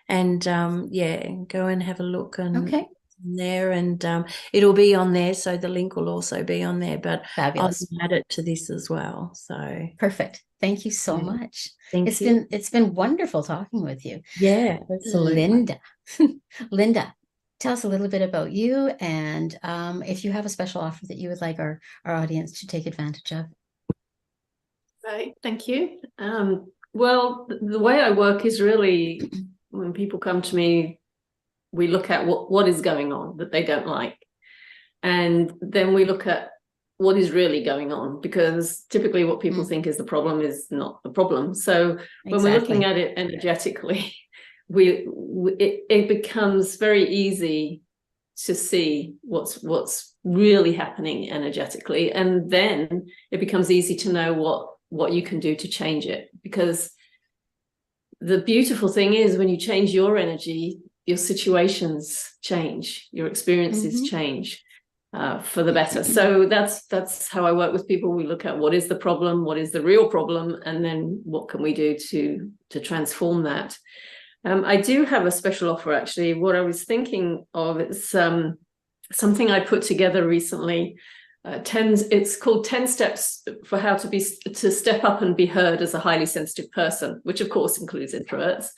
And go and have a look and there, and it'll be on there, so the link will also be on there, but fabulous. I'll add it to this as well. So perfect. Thank you so much. Thank you. It's been wonderful talking with you. Yeah, absolutely. Linda, tell us a little bit about you, and if you have a special offer that you would like our audience to take advantage of. Right, thank you. Well, the way I work is really, when people come to me, we look at what is going on that they don't like. And then we look at what is really going on, because typically what people think is the problem is not the problem. So when we're looking at it energetically, it becomes very easy to see what's really happening energetically. And then it becomes easy to know what you can do to change it, because the beautiful thing is when you change your energy, your situations change, your experiences change for the better. So that's how I work with people. We look at what is the problem, what is the real problem, and then what can we do to transform that. I do have a special offer, actually. What I was thinking of is something I put together recently. It's called 10 steps for how to step up and be heard as a highly sensitive person, which of course includes introverts.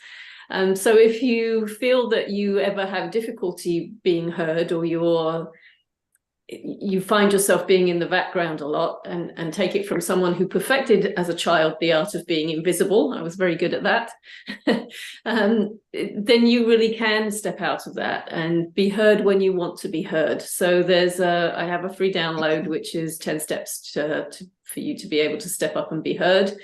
So if you feel that you ever have difficulty being heard, or you find yourself being in the background a lot, and take it from someone who perfected as a child the art of being invisible, I was very good at that, then you really can step out of that and be heard when you want to be heard. So I have a free download, which is 10 steps for you to be able to step up and be heard.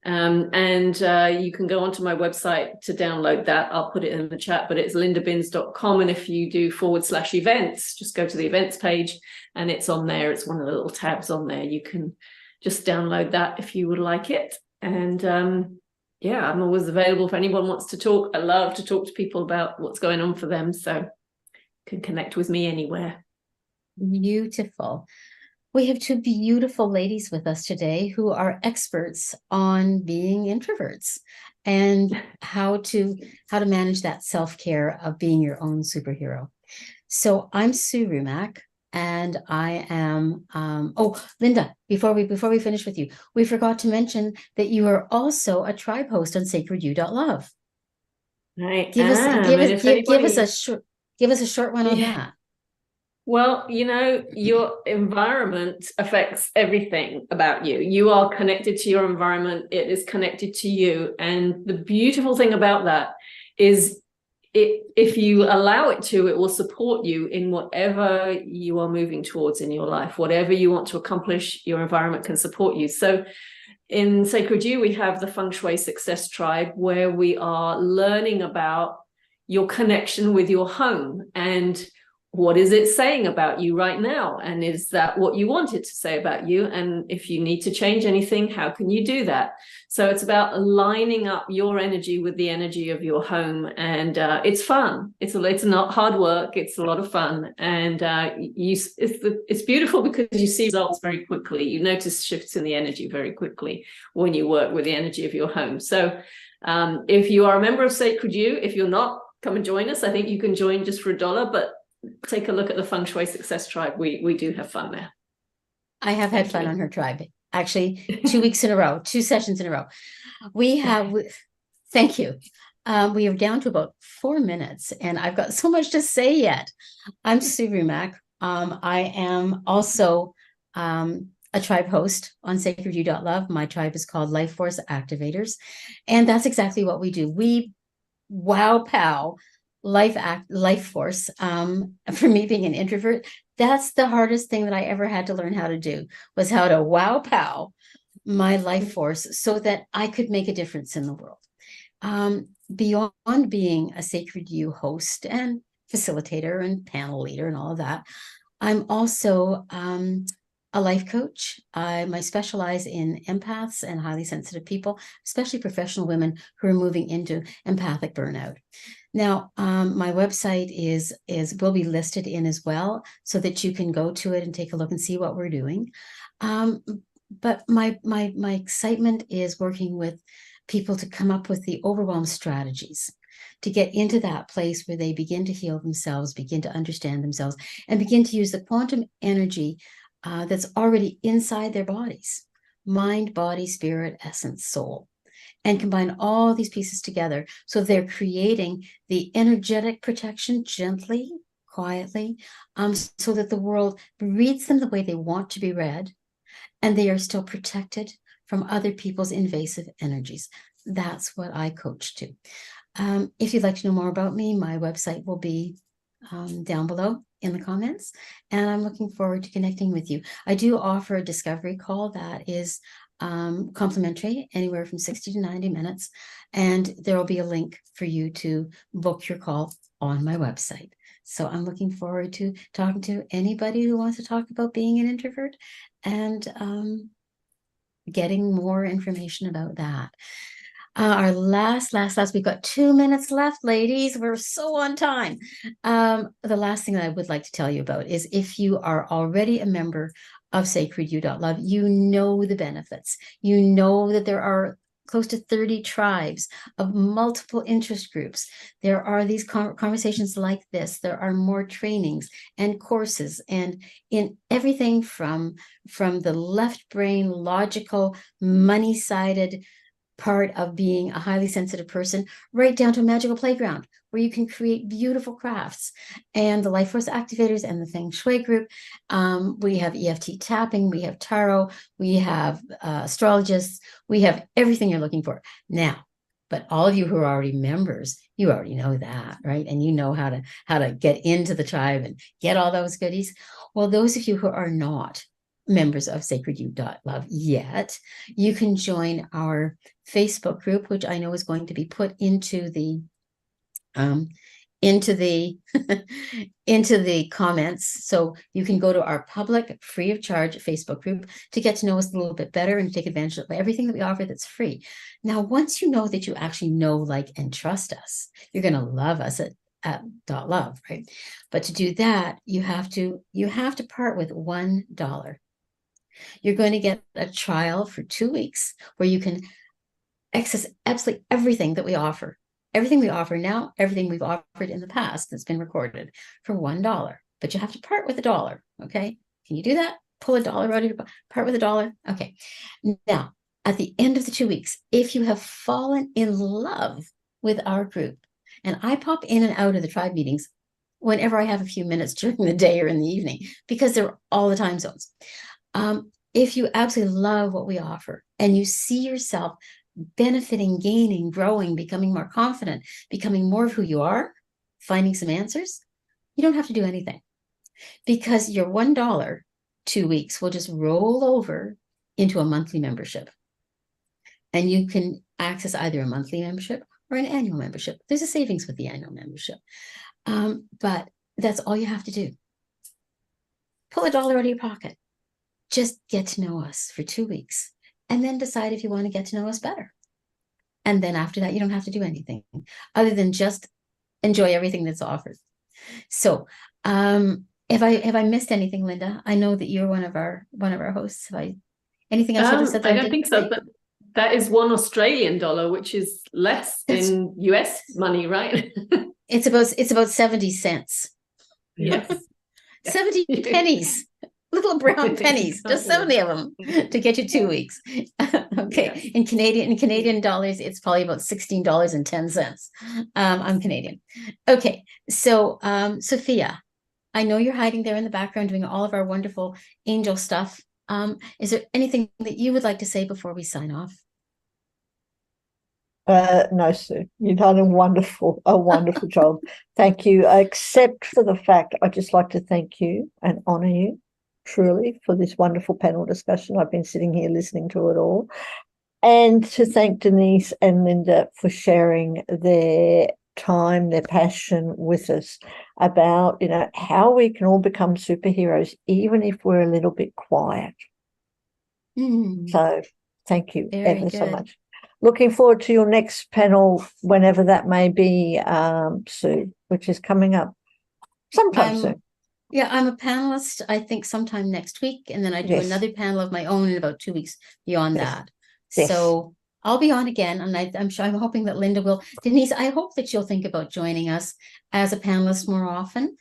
You can go onto my website to download that. I'll put it in the chat, but it's lindabins.com. And if you do /events, just go to the events page and it's on there. It's one of the little tabs on there. You can just download that if you would like it. And I'm always available if anyone wants to talk. I love to talk to people about what's going on for them. So you can connect with me anywhere. Beautiful. We have two beautiful ladies with us today who are experts on being introverts and how to manage that self-care of being your own superhero. So I'm Sue Rumack, and I am Linda, before we finish with you, we forgot to mention that you are also a tribe host on sacredyou.love. Right. Give us a short one on that. Well, your environment affects everything about you. You are connected to your environment. It is connected to you. And the beautiful thing about that is if you allow it to, it will support you in whatever you are moving towards in your life. Whatever you want to accomplish, your environment can support you. So in Sacred You, we have the Feng Shui Success Tribe, where we are learning about your connection with your home and what is it saying about you right now? And is that what you want it to say about you? And if you need to change anything, how can you do that? So it's about lining up your energy with the energy of your home. And it's fun. It's not hard work. It's a lot of fun. And it's beautiful because you see results very quickly. You notice shifts in the energy very quickly when you work with the energy of your home. So if you are a member of Sacred You, if you're not, come and join us. I think you can join just for $1, but take a look at the Feng Shui Success Tribe. We do have fun there. I have had fun on her tribe. Actually, 2 weeks in a row, 2 sessions in a row. We have, thank you. We are down to about 4 minutes, and I've got so much to say yet. I'm Sue Rumack. I am also a tribe host on sacredyou.love. My tribe is called Life Force Activators, and that's exactly what we do. We wow pow life force. For me being an introvert, that's the hardest thing that I ever had to learn how to do, was how to wow pow my life force so that I could make a difference in the world. Beyond being a Sacred You host and facilitator and panel leader and all of that, I'm also a life coach. I specialize in empaths and highly sensitive people, especially professional women who are moving into empathic burnout. Now, my website will be listed in as well, so that you can go to it and take a look and see what we're doing. But my excitement is working with people to come up with the overwhelm strategies to get into that place where they begin to heal themselves, begin to understand themselves, and begin to use the quantum energy that's already inside their bodies: mind, body, spirit, essence, soul, and combine all these pieces together. So they're creating the energetic protection gently, quietly, so that the world reads them the way they want to be read, and they are still protected from other people's invasive energies. That's what I coach to. If you'd like to know more about me, my website will be down below in the comments, and I'm looking forward to connecting with you. I do offer a discovery call that is complimentary, anywhere from 60 to 90 minutes, and there will be a link for you to book your call on my website. So I'm looking forward to talking to anybody who wants to talk about being an introvert and getting more information about that. Our last, we've got 2 minutes left, ladies. We're so on time. The last thing that I would like to tell you about is, if you are already a member of sacredyou.love, you know the benefits. You know that there are close to 30 tribes of multiple interest groups. There are these conversations like this. There are more trainings and courses, and in everything from the left brain, logical, money-sided part of being a highly sensitive person, right down to a magical playground where you can create beautiful crafts. And the Life Force Activators and the Feng Shui group, we have EFT tapping, we have tarot, we have astrologists, we have everything you're looking for now. But all of you who are already members, you already know that, right? And you know how to get into the tribe and get all those goodies. Well, those of you who are not members of sacredyou.love yet, you can join our Facebook group, which I know is going to be put into the into the comments. So you can go to our public, free of charge Facebook group to get to know us a little bit better and take advantage of everything that we offer that's free. Now, once you know that you actually know, like, and trust us, you're going to love us at .love, right? But to do that, you have to part with $1. You're going to get a trial for 2 weeks where you can access absolutely everything that we offer. Everything we offer now, everything we've offered in the past that's been recorded, for $1. But you have to part with $1, okay? Can you do that? Pull $1 out of your part with $1? Okay. Now, at the end of the 2 weeks, if you have fallen in love with our group, and I pop in and out of the tribe meetings whenever I have a few minutes during the day or in the evening, because they're all the time zones. If you absolutely love what we offer and you see yourself benefiting, gaining, growing, becoming more confident, becoming more of who you are, finding some answers, you don't have to do anything, because your $1 2 weeks will just roll over into a monthly membership. And you can access either a monthly membership or an annual membership. There's a savings with the annual membership. But that's all you have to do. Pull $1 out of your pocket. Just get to know us for 2 weeks, and then decide if you want to get to know us better. And then after that, you don't have to do anything other than just enjoy everything that's offered. So have I missed anything, Linda? I know that you're one of our hosts. Anything I should have said that I don't think so, but that is $1 Australian dollar, which is less in US money, right? It's about 70 cents. Yes. 70 pennies. little brown pennies, just 70 of them to get you 2 weeks. Okay. Yes. In Canadian dollars, it's probably about $16.10. I'm Canadian. Okay. So, Sophia, I know you're hiding there in the background doing all of our wonderful angel stuff. Is there anything that you would like to say before we sign off? No, Sue, you've done a wonderful job. Thank you. Except for the fact, I'd just like to thank you and honour you truly for this wonderful panel discussion. I've been sitting here listening to it all. And to thank Denise and Linda for sharing their time, their passion with us about, how we can all become superheroes, even if we're a little bit quiet. So thank you ever so much. Looking forward to your next panel, whenever that may be, Sue, which is coming up sometime soon. Yeah, I'm a panelist, I think sometime next week. And then I do another panel of my own in about 2 weeks beyond that. Yes. So I'll be on again. And I'm hoping that Linda will. Denise, I hope that you'll think about joining us as a panelist more often.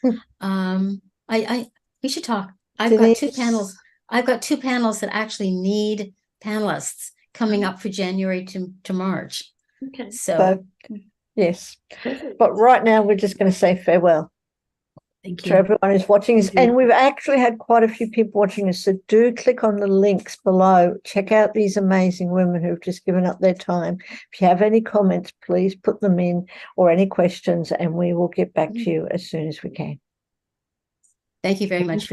We should talk. I've got two panels that actually need panelists coming up for January to March. Okay. So yes. But right now we're just going to say farewell. Thank To you. everyone who's watching us. And we've actually had quite a few people watching us. So do click on the links below. Check out these amazing women who've just given up their time. If you have any comments, please put them in, or any questions, and we will get back to you as soon as we can. Thank you very much.